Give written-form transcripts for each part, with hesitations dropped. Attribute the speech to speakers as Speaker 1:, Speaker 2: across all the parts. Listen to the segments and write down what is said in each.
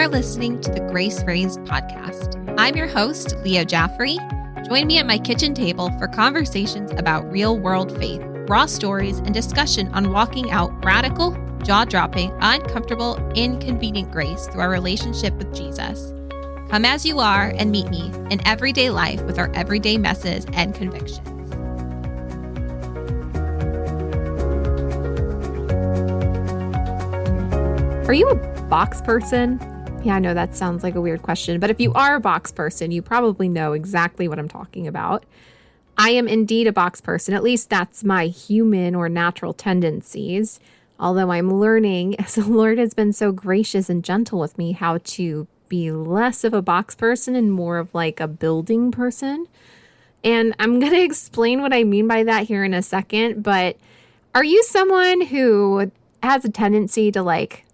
Speaker 1: are listening to the Grace Raised podcast. I'm your host, Leah Jaffrey. Join me at my kitchen table for conversations about real-world faith, raw stories, and discussion on walking out radical, jaw-dropping, uncomfortable, inconvenient grace through our relationship with Jesus. Come as you are and meet me in everyday life with our everyday messes and convictions.
Speaker 2: Are you a box person? Yeah, I know that sounds like a weird question, but if you are a box person, you probably know exactly what I'm talking about. I am indeed a box person. At least that's my human or natural tendencies. Although I'm learning, as the Lord has been so gracious and gentle with me, how to be less of a box person and more of like a building person. And I'm going to explain what I mean by that here in a second. But are you someone who has a tendency to like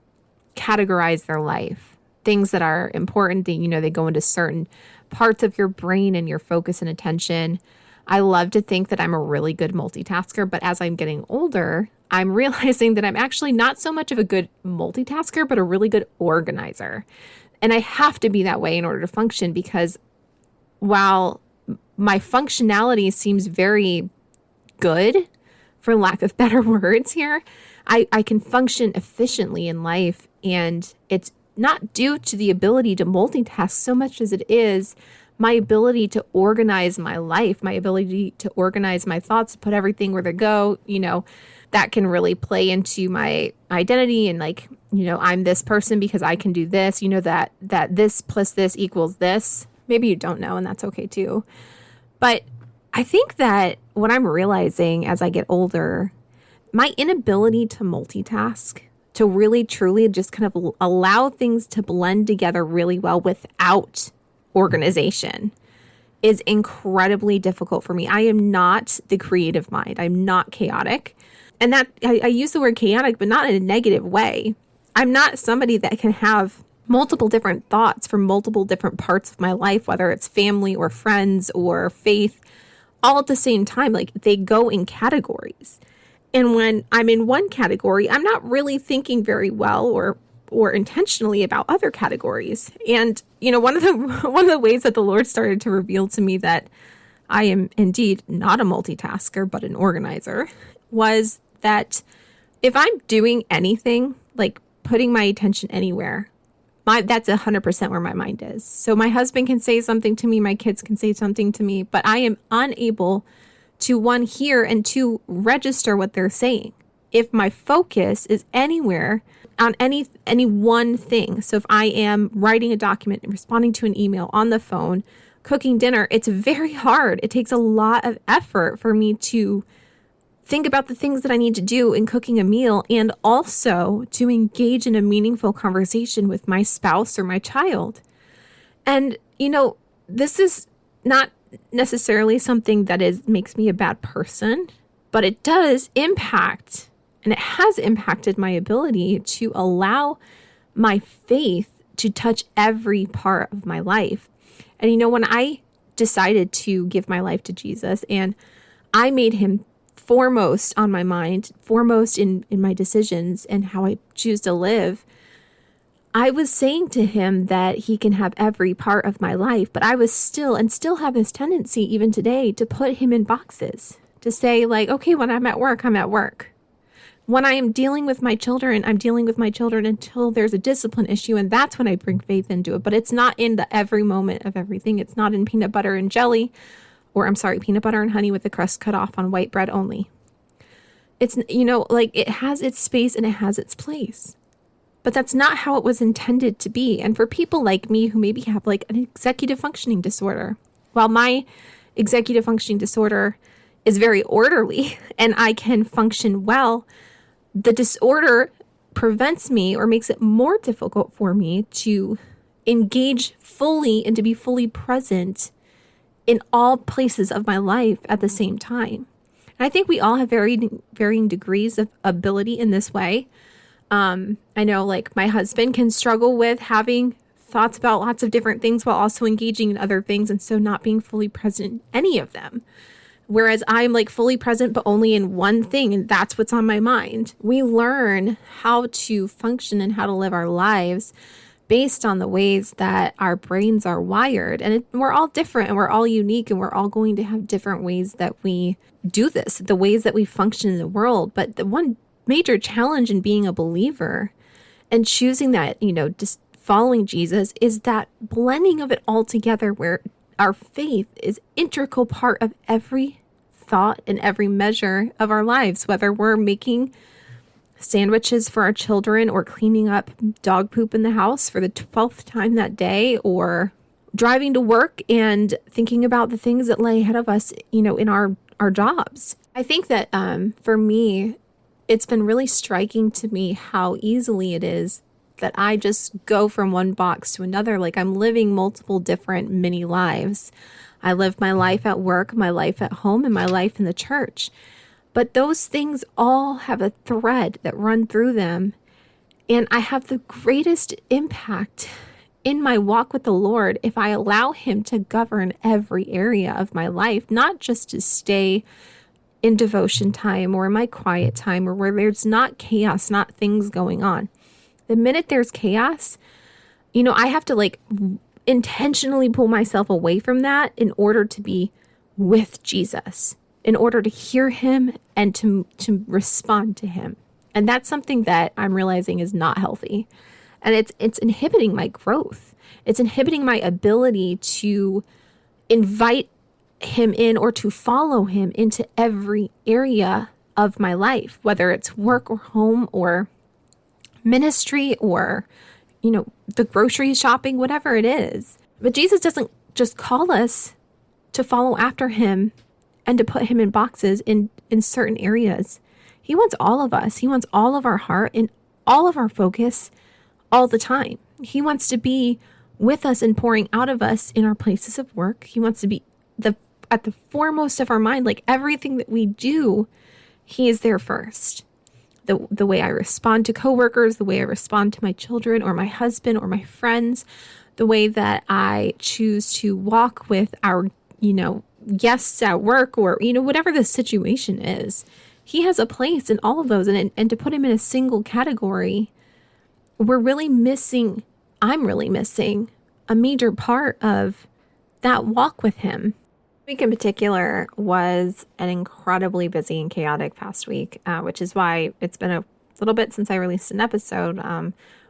Speaker 2: categorize their life? Things that are important, they go into certain parts of your brain and your focus and attention. I love to think that I'm a really good multitasker, but as I'm getting older, I'm realizing that I'm actually not so much of a good multitasker, but a really good organizer. And I have to be that way in order to function, because while my functionality seems very good, for lack of better words here, I can function efficiently in life, and it's not due to the ability to multitask so much as it is my ability to organize my life, my ability to organize my thoughts, put everything where they go, that can really play into my identity and I'm this person because I can do this, that this plus this equals this. Maybe you don't know, and that's okay too. But I think that what I'm realizing as I get older, my inability to multitask, to really truly just kind of allow things to blend together really well without organization, is incredibly difficult for me. I am not the creative mind. I'm not chaotic. And that I use the word chaotic, but not in a negative way. I'm not somebody that can have multiple different thoughts from multiple different parts of my life, whether it's family or friends or faith, all at the same time. Like, they go in categories. And when I'm in one category, I'm not really thinking very well or intentionally about other categories. And, one of the ways that the Lord started to reveal to me that I am indeed not a multitasker, but an organizer, was that if I'm doing anything, like putting my attention anywhere, that's 100% where my mind is. So my husband can say something to me, my kids can say something to me, but I am unable to, one, hear, and two, register what they're saying if my focus is anywhere on any one thing. So if I am writing a document, responding to an email, on the phone, cooking dinner, it's very hard. It takes a lot of effort for me to think about the things that I need to do in cooking a meal, and also to engage in a meaningful conversation with my spouse or my child. And, this is not necessarily something that makes me a bad person, but it does impact, and it has impacted my ability to allow my faith to touch every part of my life. And when I decided to give my life to Jesus, and I made him foremost on my mind, foremost in my decisions and how I choose to live, I was saying to him that he can have every part of my life, but I was still have this tendency even today to put him in boxes, to say like, okay, when I'm at work, I'm at work. When I am dealing with my children, I'm dealing with my children until there's a discipline issue, and that's when I bring faith into it. But it's not in the every moment of everything. It's not in peanut butter and jelly, peanut butter and honey with the crust cut off on white bread only. It's, it has its space and it has its place. But that's not how it was intended to be. And for people like me who maybe have like an executive functioning disorder, while my executive functioning disorder is very orderly and I can function well, the disorder prevents me or makes it more difficult for me to engage fully and to be fully present in all places of my life at the same time. And I think we all have varying degrees of ability in this way. I know like my husband can struggle with having thoughts about lots of different things while also engaging in other things, and so not being fully present in any of them. Whereas I'm like fully present, but only in one thing, and that's what's on my mind. We learn how to function and how to live our lives based on the ways that our brains are wired. And we're all different and we're all unique and we're all going to have different ways that we do this, the ways that we function in the world. But the one major challenge in being a believer and choosing that, just following Jesus is that blending of it all together where our faith is integral part of every thought and every measure of our lives, whether we're making sandwiches for our children or cleaning up dog poop in the house for the 12th time that day, or driving to work and thinking about the things that lay ahead of us, in our jobs. I think that for me, it's been really striking to me how easily it is that I just go from one box to another. Like I'm living multiple different mini lives. I live my life at work, my life at home, and my life in the church. But those things all have a thread that run through them. And I have the greatest impact in my walk with the Lord if I allow Him to govern every area of my life, not just to stay in devotion time or in my quiet time or where there's not chaos, not things going on. The minute there's chaos, I have to intentionally pull myself away from that in order to be with Jesus, in order to hear Him and to respond to Him. And that's something that I'm realizing is not healthy. And it's inhibiting my growth. It's inhibiting my ability to invite Him in or to follow Him into every area of my life, whether it's work or home or ministry or, the grocery shopping, whatever it is. But Jesus doesn't just call us to follow after Him and to put Him in boxes in certain areas. He wants all of us. He wants all of our heart and all of our focus all the time. He wants to be with us and pouring out of us in our places of work. He wants to be at the foremost of our mind. Like everything that we do, He is there first. The way I respond to coworkers, the way I respond to my children or my husband or my friends, the way that I choose to walk with our, guests at work or, whatever the situation is. He has a place in all of those. And to put Him in a single category, I'm really missing a major part of that walk with Him. Week in particular was an incredibly busy and chaotic past week, which is why it's been a little bit since I released an episode.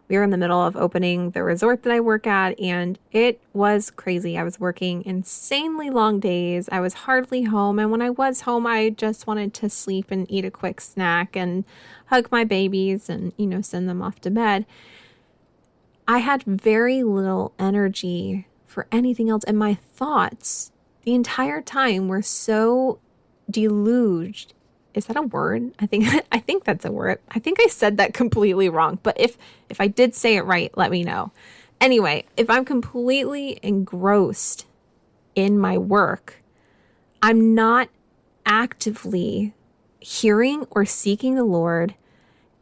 Speaker 2: We were in the middle of opening the resort that I work at, and it was crazy. I was working insanely long days. I was hardly home, and when I was home, I just wanted to sleep and eat a quick snack and hug my babies and, send them off to bed. I had very little energy for anything else, and my thoughts the entire time were so deluged. Is that a word? I think that's a word. I think I said that completely wrong. But if I did say it right, let me know. Anyway, if I'm completely engrossed in my work, I'm not actively hearing or seeking the Lord,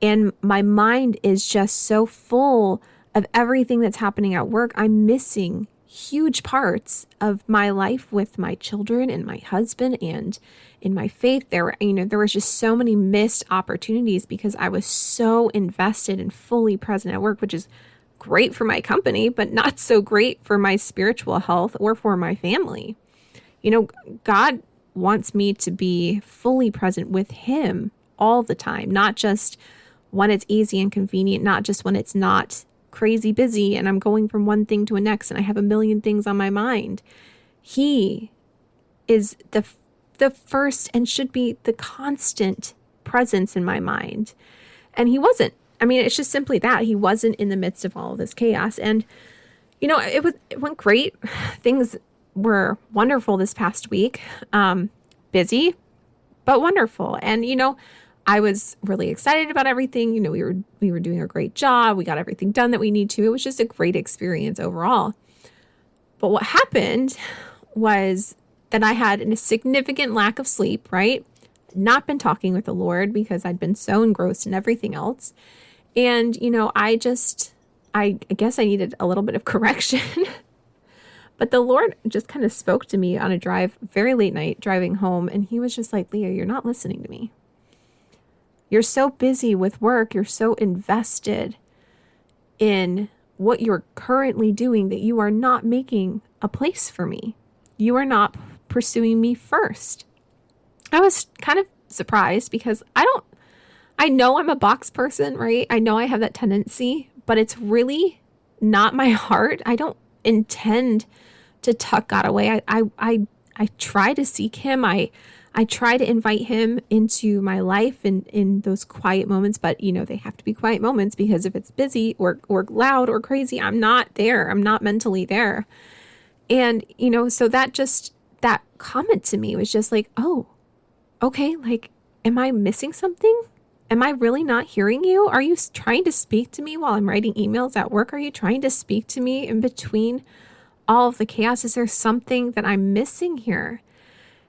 Speaker 2: and my mind is just so full of everything that's happening at work. I'm missing huge parts of my life with my children and my husband and in my faith. There was just so many missed opportunities because I was so invested and fully present at work, which is great for my company, but not so great for my spiritual health or for my family. God wants me to be fully present with Him all the time, not just when it's easy and convenient, not just when it's not crazy busy and I'm going from one thing to the next and I have a million things on my mind. He is the first and should be the constant presence in my mind. And He wasn't. I mean, it's just simply that. He wasn't in the midst of all of this chaos. And, it went great. Things were wonderful this past week. Busy, but wonderful. And, I was really excited about everything. We were doing a great job. We got everything done that we need to. It was just a great experience overall. But what happened was that I had a significant lack of sleep, right? Not been talking with the Lord because I'd been so engrossed in everything else. And, I guess I needed a little bit of correction. But the Lord just kind of spoke to me on a drive, very late night, driving home. And He was just like, Leah, you're not listening to me. You're so busy with work. You're so invested in what you're currently doing that you are not making a place for me. You are not pursuing me first. I was kind of surprised because I know I'm a box person, right? I know I have that tendency, but it's really not my heart. I don't intend to tuck God away. I try to seek him. I try to invite him into my life in those quiet moments, but they have to be quiet moments, because if it's busy or loud or crazy, I'm not there. I'm not mentally there. And, so that comment to me was just like, oh, okay, like, am I missing something? Am I really not hearing you? Are you trying to speak to me while I'm writing emails at work? Are you trying to speak to me in between all of the chaos? Is there something that I'm missing here?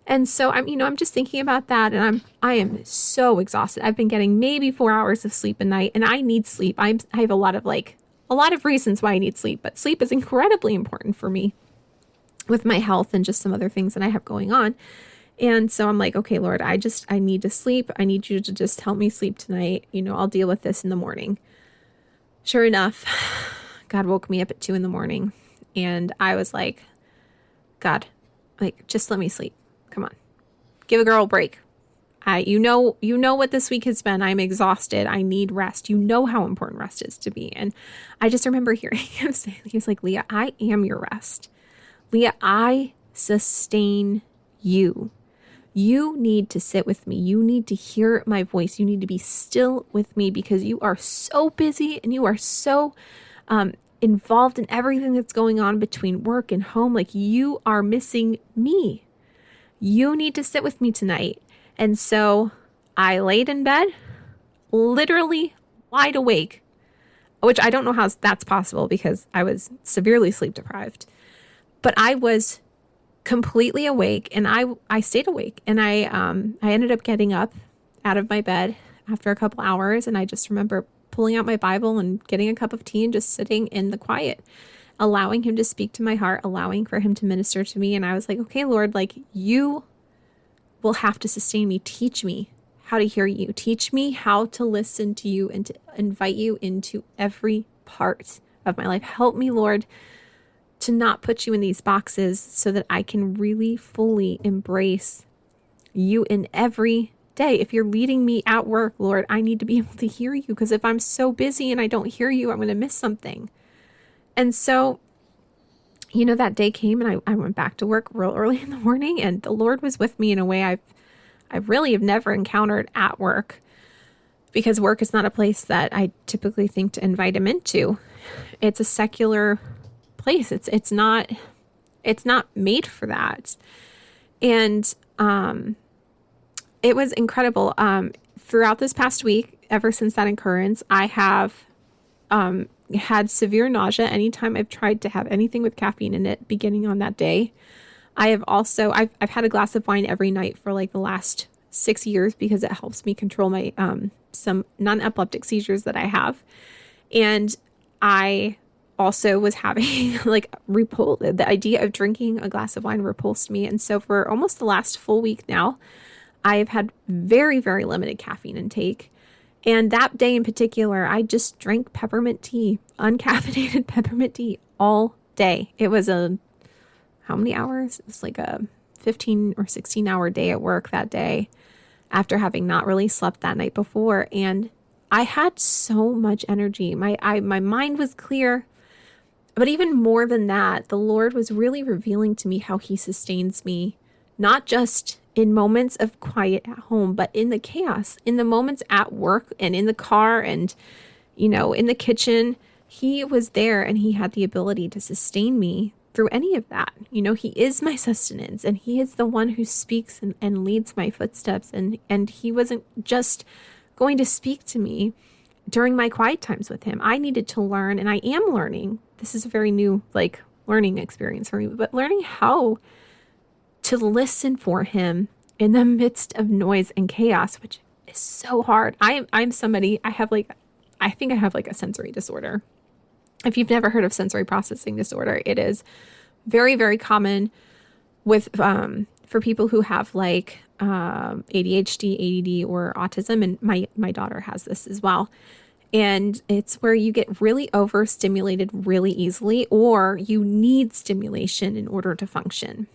Speaker 2: And so I'm just thinking about that, and I am so exhausted. I've been getting maybe 4 hours of sleep a night, and I need sleep. I have a lot of reasons why I need sleep, but sleep is incredibly important for me with my health and just some other things that I have going on. And so I'm like, okay, Lord, I need to sleep. I need you to just help me sleep tonight. I'll deal with this in the morning. Sure enough, God woke me up at 2 a.m. and I was like, God, like, just let me sleep. Come on, give a girl a break. You know what this week has been. I'm exhausted. I need rest. You know how important rest is to me. And I just remember hearing him say, he was like, Leah, I am your rest. Leah, I sustain you. You need to sit with me. You need to hear my voice. You need to be still with me, because you are so busy and you are so involved in everything that's going on between work and home. Like, you are missing me. You need to sit with me tonight. And so I laid in bed, literally wide awake, which I don't know how that's possible because I was severely sleep deprived. But I was completely awake, and I stayed awake, and I ended up getting up out of my bed after a couple hours, and I just remember pulling out my Bible and getting a cup of tea and just sitting in the quiet, allowing him to speak to my heart, allowing for him to minister to me. And I was like, okay, Lord, like, you will have to sustain me. Teach me how to hear you. Teach me how to listen to you and to invite you into every part of my life. Help me, Lord, to not put you in these boxes so that I can really fully embrace you in every day. If you're leading me at work, Lord, I need to be able to hear you, because if I'm so busy and I don't hear you, I'm going to miss something. And so, that day came, and I went back to work real early in the morning, and the Lord was with me in a way I really have never encountered at work, because work is not a place that I typically think to invite him into. It's a secular place. It's not made for that. And it was incredible. Throughout this past week, ever since that occurrence, I have had severe nausea anytime I've tried to have anything with caffeine in it beginning on that day. I have also, I've had a glass of wine every night for like the last 6 years, because it helps me control my some non-epileptic seizures that I have. And I also was having the idea of drinking a glass of wine repulsed me. And so for almost the last full week now, I have had very, very limited caffeine intake. And that day in particular, I just drank peppermint tea, uncaffeinated peppermint tea all day. It was how many hours? It was like a 15 or 16 hour day at work that day, after having not really slept that night before. And I had so much energy. My mind was clear. But even more than that, the Lord was really revealing to me how he sustains me, not just in moments of quiet at home, but in the chaos, in the moments at work and in the car and, in the kitchen. He was there, and he had the ability to sustain me through any of that. He is my sustenance, and he is the one who speaks and leads my footsteps. And he wasn't just going to speak to me during my quiet times with him. I needed to learn, and I am learning. This is a very new, learning experience for me, but learning how to listen for him in the midst of noise and chaos, which is so hard. I'm somebody, I think I have a sensory disorder. If you've never heard of sensory processing disorder, it is very, very common with, for people who have ADHD, ADD, or autism. And my daughter has this as well. And it's where you get really overstimulated really easily, or you need stimulation in order to function.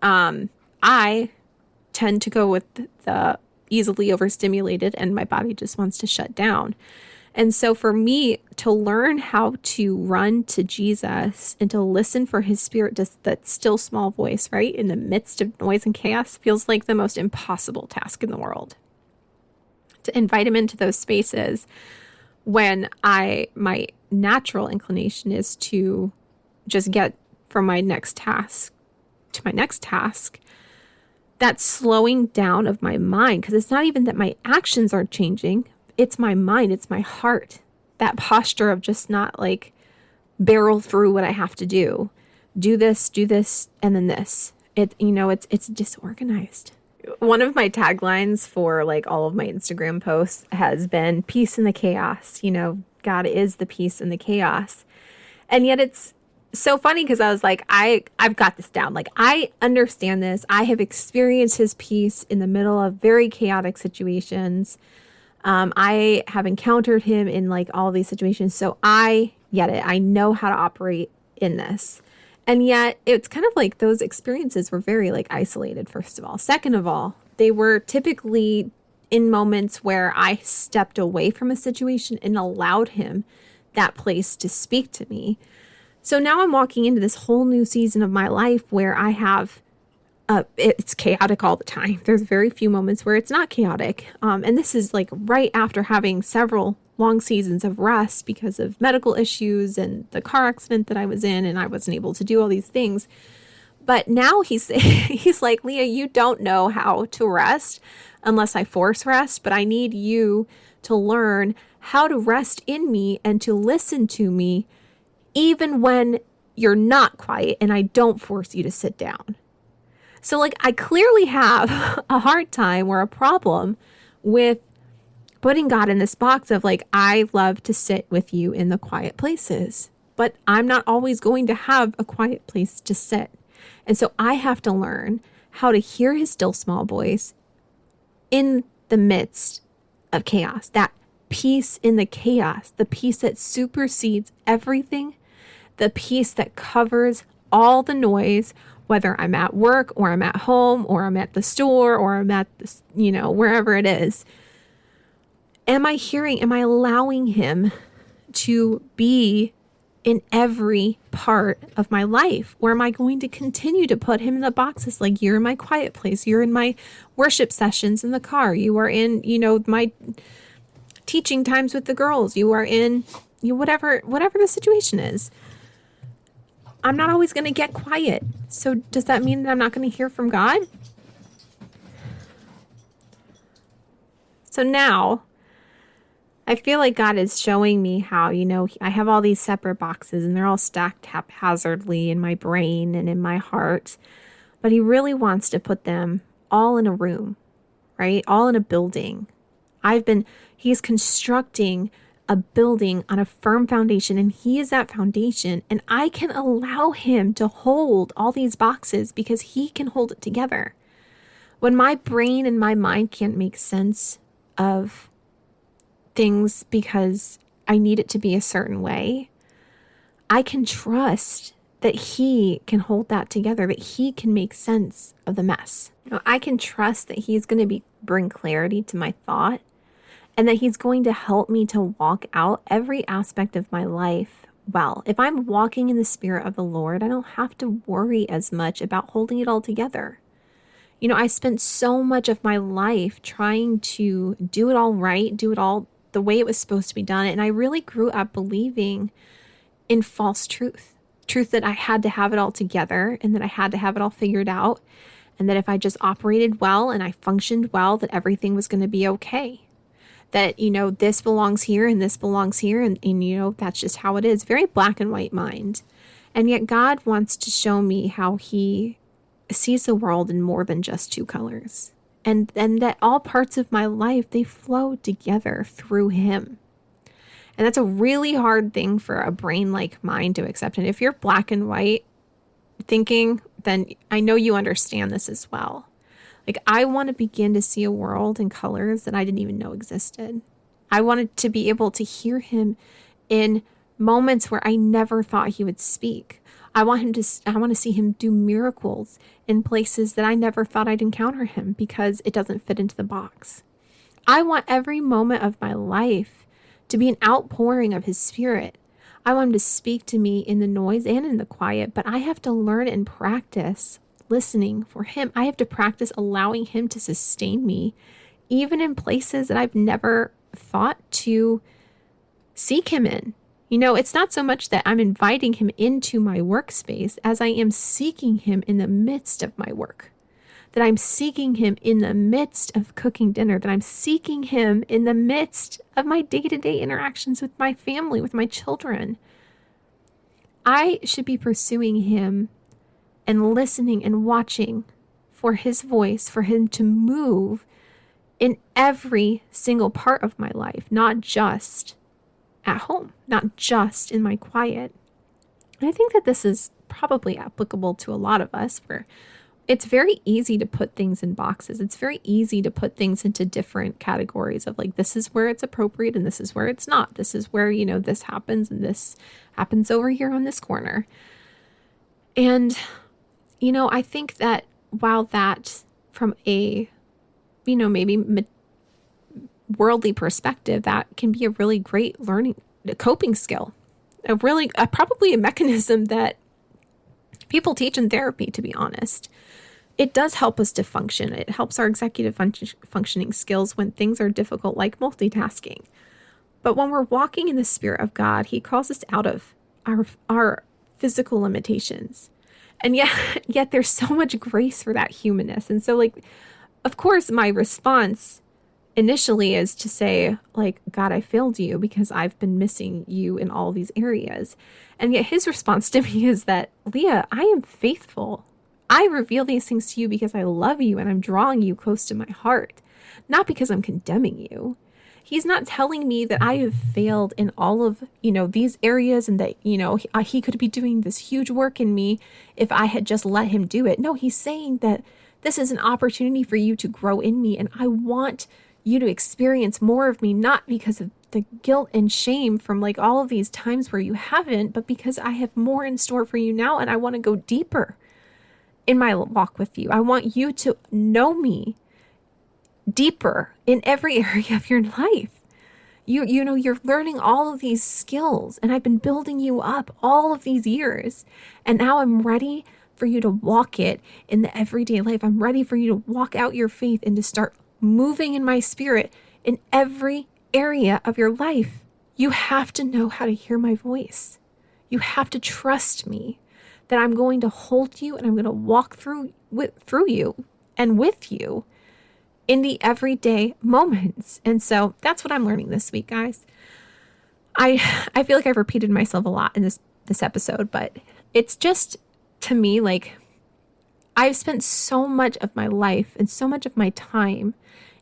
Speaker 2: I tend to go with the easily overstimulated, and my body just wants to shut down. And so for me to learn how to run to Jesus and to listen for his spirit, just that still small voice, right, in the midst of noise and chaos, feels like the most impossible task in the world. To invite him into those spaces when my natural inclination is to just get from my next task to my next task, that slowing down of my mind, because it's not even that my actions are changing, it's my mind, it's my heart, that posture of just not like barrel through what I have to do this, and then this. It's disorganized. One of my taglines for like all of my Instagram posts has been peace in the chaos. God is the peace in the chaos. And yet it's so funny because I was like, I've got this down. Like, I understand this. I have experienced his peace in the middle of very chaotic situations. I have encountered him in like all these situations. So I get it. I know how to operate in this. And yet it's kind of like those experiences were very like isolated, first of all. Second of all, they were typically in moments where I stepped away from a situation and allowed him that place to speak to me. So now I'm walking into this whole new season of my life where I have, it's chaotic all the time. There's very few moments where it's not chaotic. And this is like right after having several long seasons of rest because of medical issues and the car accident that I was in, and I wasn't able to do all these things. But now he's like, Leah, you don't know how to rest unless I force rest, but I need you to learn how to rest in me and to listen to me even when you're not quiet and I don't force you to sit down. So like, I clearly have a hard time or a problem with putting God in this box of like, I love to sit with you in the quiet places, but I'm not always going to have a quiet place to sit. And so I have to learn how to hear his still small voice in the midst of chaos, that peace in the chaos, the peace that supersedes everything, the peace that covers all the noise, whether I'm at work or I'm at home or I'm at the store or I'm at this, wherever it is. Am I allowing him to be in every part of my life? Or am I going to continue to put him in the boxes like, you're in my quiet place, you're in my worship sessions in the car, you are in, my teaching times with the girls, you are in whatever the situation is. I'm not always going to get quiet. So does that mean that I'm not going to hear from God? So now I feel like God is showing me how, I have all these separate boxes and they're all stacked haphazardly in my brain and in my heart, but he really wants to put them all in a room, right? All in a building. He's constructing a building on a firm foundation, and he is that foundation, and I can allow him to hold all these boxes because he can hold it together. When my brain and my mind can't make sense of things because I need it to be a certain way, I can trust that he can hold that together, that he can make sense of the mess. I can trust that he's going to bring clarity to my thought, and that he's going to help me to walk out every aspect of my life well. If I'm walking in the Spirit of the Lord, I don't have to worry as much about holding it all together. I spent so much of my life trying to do it all right, do it all the way it was supposed to be done. And I really grew up believing in false truth that I had to have it all together and that I had to have it all figured out. And that if I just operated well and I functioned well, that everything was going to be okay. That, this belongs here and this belongs here. And that's just how it is. Very black and white mind. And yet God wants to show me how he sees the world in more than just two colors. And that all parts of my life, they flow together through him. And that's a really hard thing for a brain like mine to accept. And if you're black and white thinking, then I know you understand this as well. Like, I want to begin to see a world in colors that I didn't even know existed. I wanted to be able to hear him in moments where I never thought he would speak. I want to see him do miracles in places that I never thought I'd encounter him because it doesn't fit into the box. I want every moment of my life to be an outpouring of his spirit. I want him to speak to me in the noise and in the quiet, but I have to learn and practice listening for him. I have to practice allowing him to sustain me, even in places that I've never thought to seek him in. It's not so much that I'm inviting him into my workspace as I am seeking him in the midst of my work, that I'm seeking him in the midst of cooking dinner, that I'm seeking him in the midst of my day-to-day interactions with my family, with my children. I should be pursuing him and listening and watching for his voice, for him to move in every single part of my life, not just at home, not just in my quiet. And I think that this is probably applicable to a lot of us, where it's very easy to put things in boxes. It's very easy to put things into different categories of like, this is where it's appropriate and this is where it's not. This is where, this happens and this happens over here on this corner. And, I think that while that from a, maybe worldly perspective, that can be a really great coping skill, probably a mechanism that people teach in therapy, to be honest. It does help us to function. It helps our executive functioning skills when things are difficult, like multitasking. But when we're walking in the Spirit of God, he calls us out of our physical limitations. And yet there's so much grace for that humanness. And so, of course, my response initially is to say, God, I failed you because I've been missing you in all these areas. And yet his response to me is that, Leah, I am faithful. I reveal these things to you because I love you and I'm drawing you close to my heart, not because I'm condemning you. He's not telling me that I have failed in all of, these areas and that, he could be doing this huge work in me if I had just let him do it. No, he's saying that this is an opportunity for you to grow in me. And I want you to experience more of me, not because of the guilt and shame from all of these times where you haven't, but because I have more in store for you now. And I want to go deeper in my walk with you. I want you to know me deeper in every area of your life. You're learning all of these skills and I've been building you up all of these years. And now I'm ready for you to walk it in the everyday life. I'm ready for you to walk out your faith and to start moving in my spirit in every area of your life. You have to know how to hear my voice. You have to trust me that I'm going to hold you and I'm going to walk through you and with you in the everyday moments. And so that's what I'm learning this week, guys. I feel like I've repeated myself a lot in this episode, but it's just, to me, I've spent so much of my life and so much of my time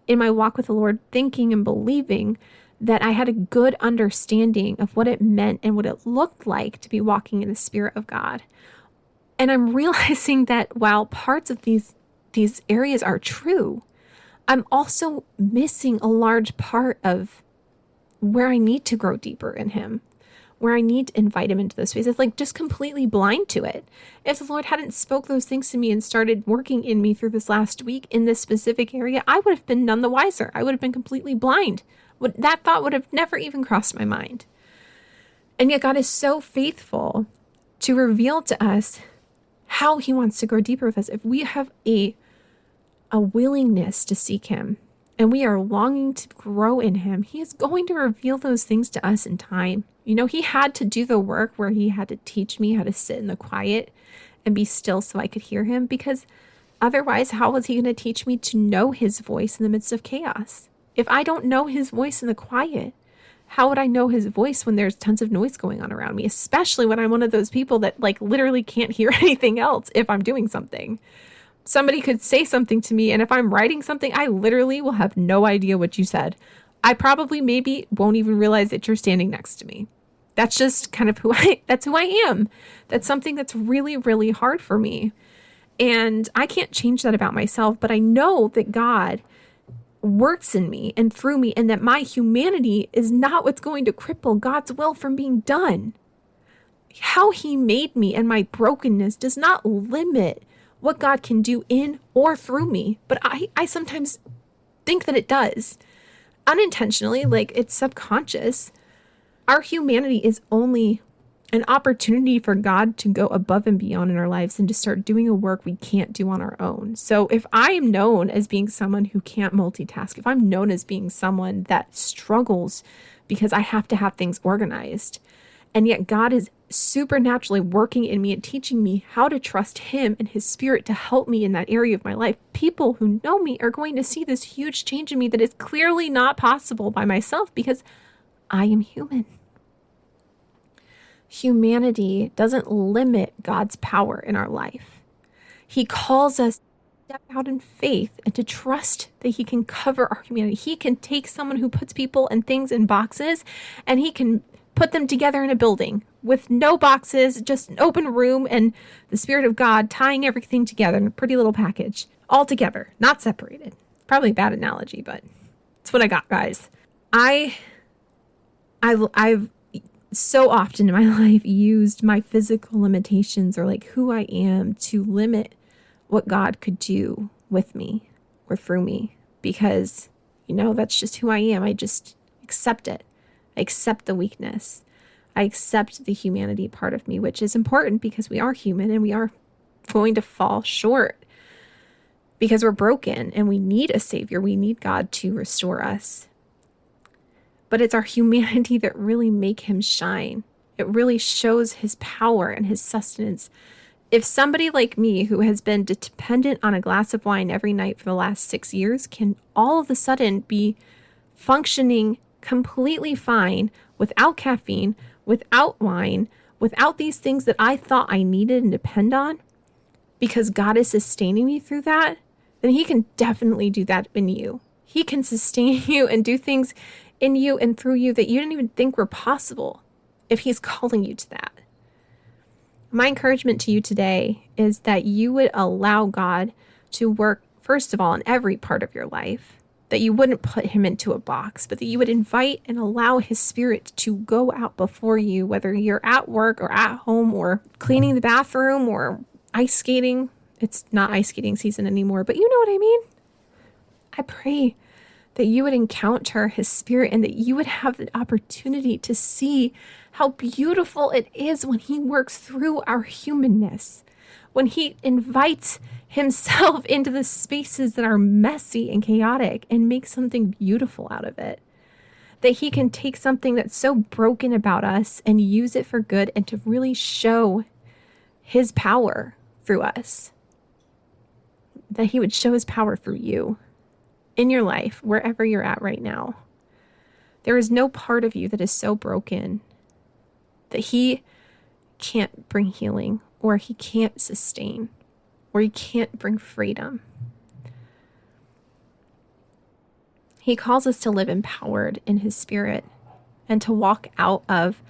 Speaker 2: in my walk with the Lord thinking and believing that I had a good understanding of what it meant and what it looked like to be walking in the Spirit of God. And I'm realizing that while parts of these areas are true, I'm also missing a large part of where I need to grow deeper in him, where I need to invite him into those spaces, just completely blind to it. If the Lord hadn't spoke those things to me and started working in me through this last week in this specific area, I would have been none the wiser. I would have been completely blind. That thought would have never even crossed my mind. And yet God is so faithful to reveal to us how he wants to grow deeper with us. If we have a willingness to seek him and we are longing to grow in him, he is going to reveal those things to us in time. He had to do the work where he had to teach me how to sit in the quiet and be still so I could hear him, because otherwise, how was he going to teach me to know his voice in the midst of chaos? If I don't know his voice in the quiet, how would I know his voice when there's tons of noise going on around me, especially when I'm one of those people that literally can't hear anything else if I'm doing something? Somebody could say something to me, and if I'm writing something, I literally will have no idea what you said. I probably maybe won't even realize that you're standing next to me. That's just kind of that's who I am. That's something that's really, really hard for me. And I can't change that about myself, but I know that God works in me and through me, and that my humanity is not what's going to cripple God's will from being done. How he made me and my brokenness does not limit what God can do in or through me. But I sometimes think that it does. Unintentionally, like it's subconscious. Our humanity is only an opportunity for God to go above and beyond in our lives and to start doing a work we can't do on our own. So if I am known as being someone who can't multitask, if I'm known as being someone that struggles because I have to have things organized, and yet God is supernaturally working in me and teaching me how to trust him and his spirit to help me in that area of my life, people who know me are going to see this huge change in me that is clearly not possible by myself because I am human. Humanity doesn't limit God's power in our life. He calls us to step out in faith and to trust that he can cover our humanity. He can take someone who puts people and things in boxes and he can put them together in a building with no boxes, just an open room and the Spirit of God tying everything together in a pretty little package, all together, not separated. Probably a bad analogy, but it's what I got, guys. I've so often in my life used my physical limitations or like who I am to limit what God could do with me or through me because, that's just who I am. I just accept it. I accept the weakness. I accept the humanity part of me, which is important because we are human and we are going to fall short because we're broken and we need a savior. We need God to restore us. But it's our humanity that really make him shine. It really shows his power and his sustenance. If somebody like me who has been dependent on a glass of wine every night for the last 6 years can all of a sudden be functioning completely fine without caffeine, without wine, without these things that I thought I needed and depend on, because God is sustaining me through that, then he can definitely do that in you. He can sustain you and do things in you and through you that you didn't even think were possible if he's calling you to that. My encouragement to you today is that you would allow God to work, first of all, in every part of your life, that you wouldn't put him into a box, but that you would invite and allow his spirit to go out before you, whether you're at work or at home or cleaning the bathroom or ice skating. It's not ice skating season anymore, but you know what I mean? I pray that you would encounter his spirit and that you would have the opportunity to see how beautiful it is when he works through our humanness, when he invites himself into the spaces that are messy and chaotic and makes something beautiful out of it. That he can take something that's so broken about us and use it for good and to really show his power through us. That he would show his power through you in your life, wherever you're at right now. There is no part of you that is so broken that he can't bring healing or he can't sustain or he can't bring freedom. He calls us to live empowered in his spirit and to walk out of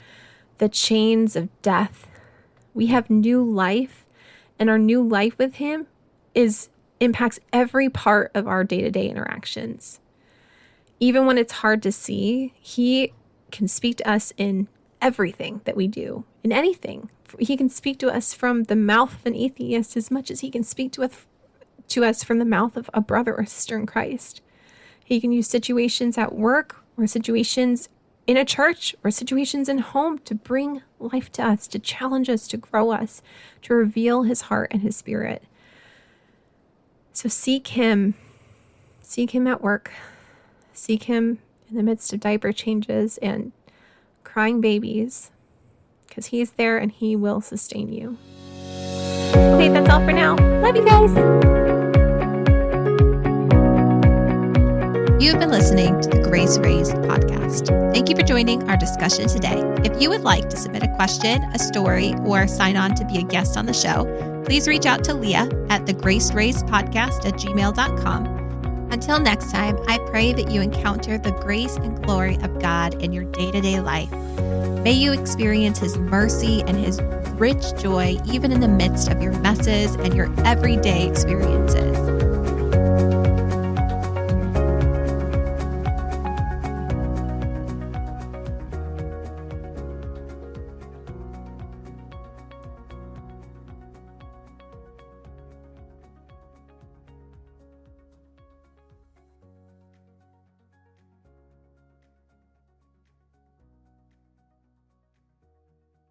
Speaker 2: the chains of death. We have new life, and our new life with him impacts every part of our day-to-day interactions. Even when it's hard to see, he can speak to us in everything that we do, in anything. He can speak to us from the mouth of an atheist as much as he can speak to us from the mouth of a brother or sister in Christ. He can use situations at work or situations in a church or situations in home to bring life to us, to challenge us, to grow us, to reveal his heart and his spirit. So seek him at work, seek him in the midst of diaper changes and crying babies, because he's there and he will sustain you. Okay, that's all for now. Love you guys.
Speaker 1: You have been listening to the Grace Raised podcast. Thank you for joining our discussion today. If you would like to submit a question, a story, or sign on to be a guest on the show, please reach out to Leah at thegraceraisedpodcast@gmail.com. Until next time, I pray that you encounter the grace and glory of God in your day-to-day life. May you experience his mercy and his rich joy even in the midst of your messes and your everyday experiences.